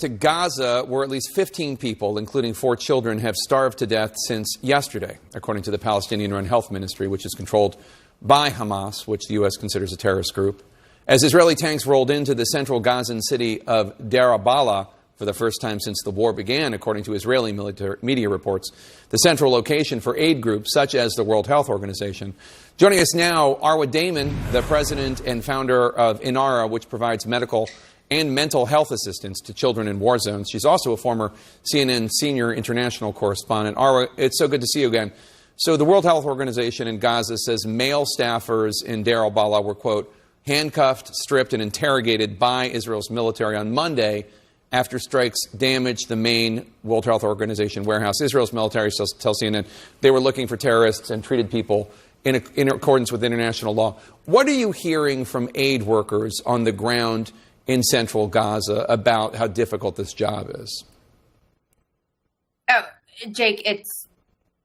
To Gaza, where at least 15 people, including 4 children, have starved to death since yesterday, according to the Palestinian-run health ministry, which is controlled by Hamas, which the U.S. considers a terrorist group. As Israeli tanks rolled into the central Gazan city of Deir al-Balah for the first time since the war began, according to Israeli military media reports, the central location for aid groups such as the World Health Organization. Joining us now, Arwa Damon, the president and founder of Inarah, which provides medical and mental health assistance to children in war zones. She's also a former CNN senior international correspondent. Arwa, it's so good to see you again. So the World Health Organization in Gaza says male staffers in Deir al-Balah were, quote, handcuffed, stripped, and interrogated by Israel's military on Monday after strikes damaged the main World Health Organization warehouse. Israel's military tells CNN they were looking for terrorists and treated people in accordance with international law. What are you hearing from aid workers on the ground in central Gaza about how difficult this job is? Oh, Jake, it's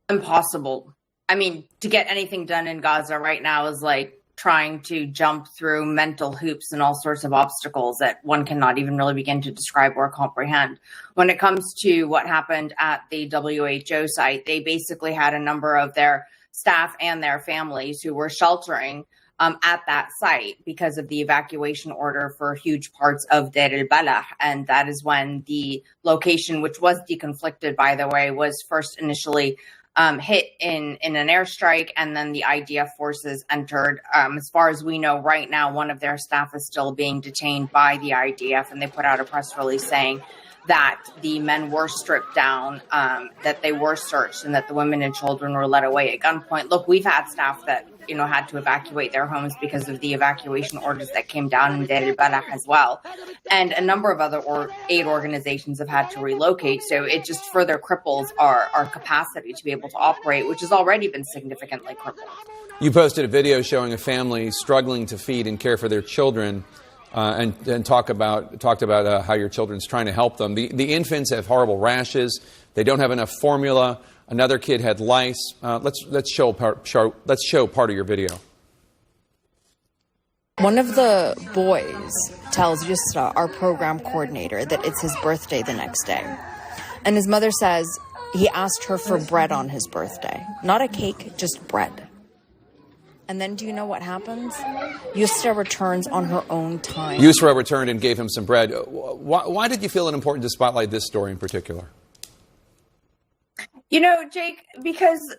impossible. I mean, to get anything done in Gaza right now is like trying to jump through mental hoops and all sorts of obstacles that one cannot even really begin to describe or comprehend. When it comes to what happened at the WHO site, they basically had a number of their staff and their families who were sheltering at that site because of the evacuation order for huge parts of Deir al-Balah. And that is when the location, which was deconflicted, by the way, was first initially hit in an airstrike, and then the IDF forces entered. As far as we know right now, one of their staff is still being detained by the IDF, and they put out a press release saying that the men were stripped down, that they were searched, and that the women and children were led away at gunpoint. Look, we've had staff that, had to evacuate their homes because of the evacuation orders that came down in Deir al-Balah as well. And a number of other aid organizations have had to relocate. So it just further cripples our capacity to be able to operate, which has already been significantly crippled. You posted a video showing a family struggling to feed and care for their children. And talked about how your children's trying to help them. The infants have horrible rashes. They don't have enough formula. Another kid had lice. Let's show part of your video. One of the boys tells Yusra, our program coordinator, that it's his birthday the next day. And his mother says he asked her for bread on his birthday. Not a cake, just bread. And then do you know what happens? Yusra returns on her own time. Yusra returned and gave him some bread. Why did you feel it important to spotlight this story in particular? Jake, because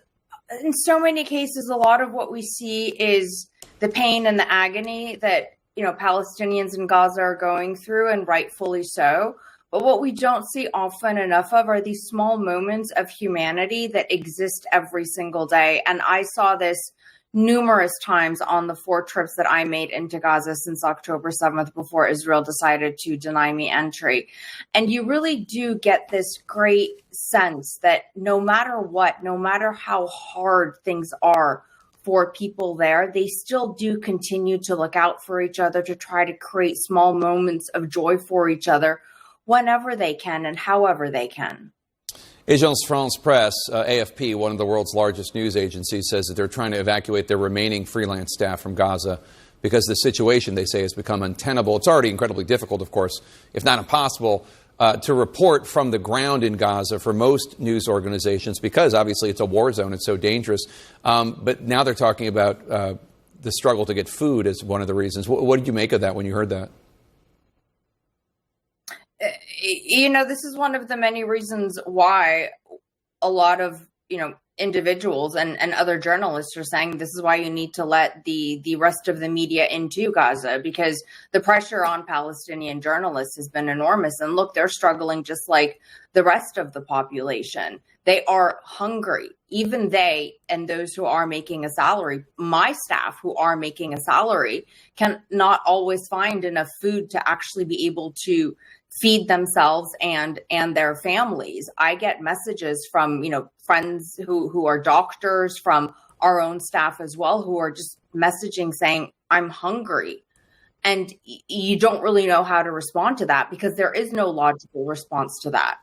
in so many cases, a lot of what we see is the pain and the agony that, Palestinians in Gaza are going through, and rightfully so. But what we don't see often enough of are these small moments of humanity that exist every single day. And I saw this numerous times on the 4 trips that I made into Gaza since October 7th, before Israel decided to deny me entry. And you really do get this great sense that no matter what, no matter how hard things are for people there, they still do continue to look out for each other, to try to create small moments of joy for each other whenever they can and however they can. Agence France Presse, AFP, one of the world's largest news agencies, says that they're trying to evacuate their remaining freelance staff from Gaza because the situation, they say, has become untenable. It's already incredibly difficult, of course, if not impossible, to report from the ground in Gaza for most news organizations because, obviously, it's a war zone. It's so dangerous. But now they're talking about the struggle to get food as one of the reasons. What did you make of that when you heard that? This is one of the many reasons why a lot of, individuals and other journalists are saying this is why you need to let the rest of the media into Gaza, because the pressure on Palestinian journalists has been enormous. And look, they're struggling just like the rest of the population. They are hungry. Even they and those who are making a salary, my staff who are making a salary, can not always find enough food to actually be able to feed themselves and their families. I get messages from, friends who are doctors, from our own staff as well, who are just messaging saying, I'm hungry. And you don't really know how to respond to that because there is no logical response to that.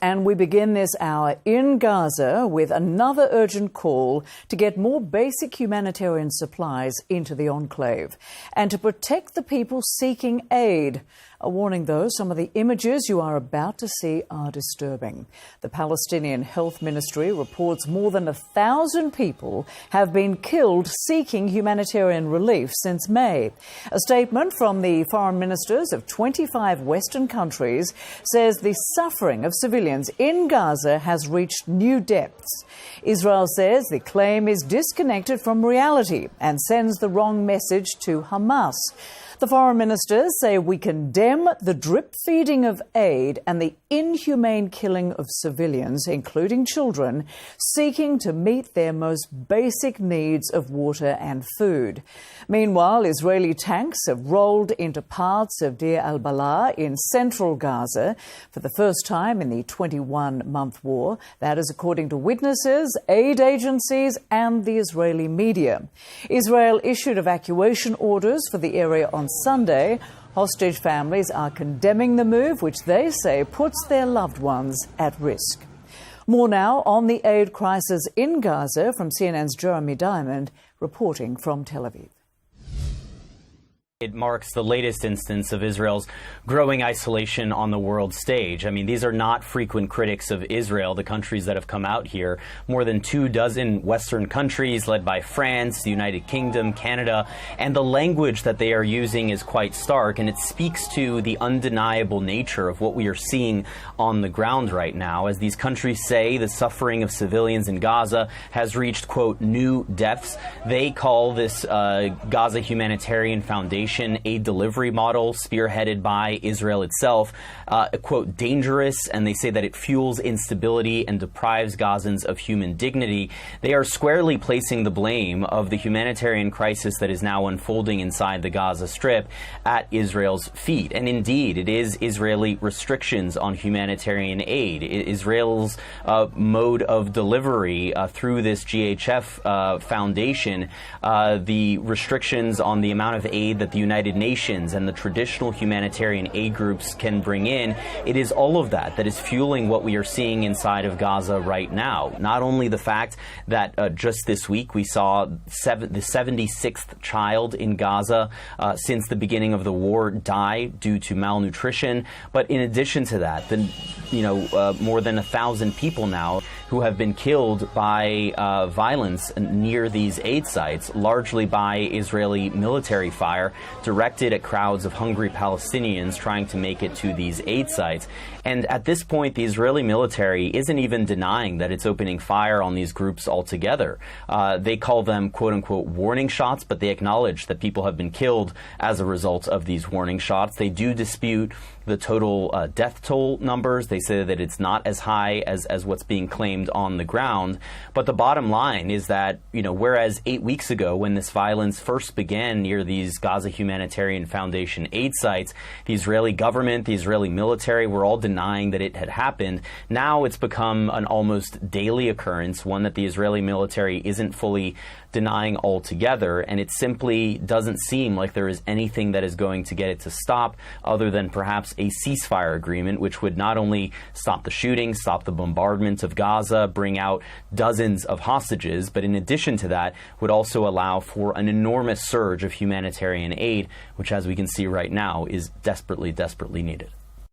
and we begin this hour in Gaza with another urgent call to get more basic humanitarian supplies into the enclave and to protect the people seeking aid. A warning, though, some of the images you are about to see are disturbing. The Palestinian Health Ministry reports more than 1,000 people have been killed seeking humanitarian relief since May. A statement from the foreign ministers of 25 Western countries says the suffering of civilians in Gaza has reached new depths. Israel says the claim is disconnected from reality and sends the wrong message to Hamas. The foreign ministers say we condemn the drip feeding of aid and the inhumane killing of civilians, including children, seeking to meet their most basic needs of water and food. Meanwhile, Israeli tanks have rolled into parts of Deir al-Balah in central Gaza for the first time in the 21-month war. That is according to witnesses, aid agencies and the Israeli media. Israel issued evacuation orders for the area on Sunday. Hostage families are condemning the move, which they say puts their loved ones at risk. More now on the aid crisis in Gaza from CNN's Jeremy Diamond, reporting from Tel Aviv. It marks the latest instance of Israel's growing isolation on the world stage. I mean, these are not frequent critics of Israel, the countries that have come out here. More than 24 Western countries led by France, the United Kingdom, Canada, and the language that they are using is quite stark, and it speaks to the undeniable nature of what we are seeing on the ground right now. As these countries say, the suffering of civilians in Gaza has reached, quote, new depths. They call this Gaza Humanitarian Foundation aid delivery model spearheaded by Israel itself, quote, dangerous, and they say that it fuels instability and deprives Gazans of human dignity. They are squarely placing the blame of the humanitarian crisis that is now unfolding inside the Gaza Strip at Israel's feet. And indeed, it is Israeli restrictions on humanitarian aid, Israel's mode of delivery through this GHF foundation, the restrictions on the amount of aid that the United Nations and the traditional humanitarian aid groups can bring in. It is all of that that is fueling what we are seeing inside of Gaza right now. Not only the fact that just this week we saw the 76th child in Gaza since the beginning of the war die due to malnutrition, but in addition to that, more than 1,000 people now who have been killed by violence near these aid sites, largely by Israeli military fire directed at crowds of hungry Palestinians trying to make it to these aid sites. And at this point, the Israeli military isn't even denying that it's opening fire on these groups altogether. They call them, quote-unquote, warning shots, but they acknowledge that people have been killed as a result of these warning shots. They do dispute the total death toll numbers. They say that it's not as high as what's being claimed on the ground. But the bottom line is that, whereas 8 weeks ago when this violence first began near these Gaza Humanitarian Foundation aid sites, the Israeli government, the Israeli military were all denying that it had happened. Now it's become an almost daily occurrence, one that the Israeli military isn't fully denying altogether, and it simply doesn't seem like there is anything that is going to get it to stop other than perhaps a ceasefire agreement, which would not only stop the shooting, stop the bombardment of Gaza, bring out dozens of hostages, but in addition to that would also allow for an enormous surge of humanitarian aid, which, as we can see right now, is desperately, desperately needed.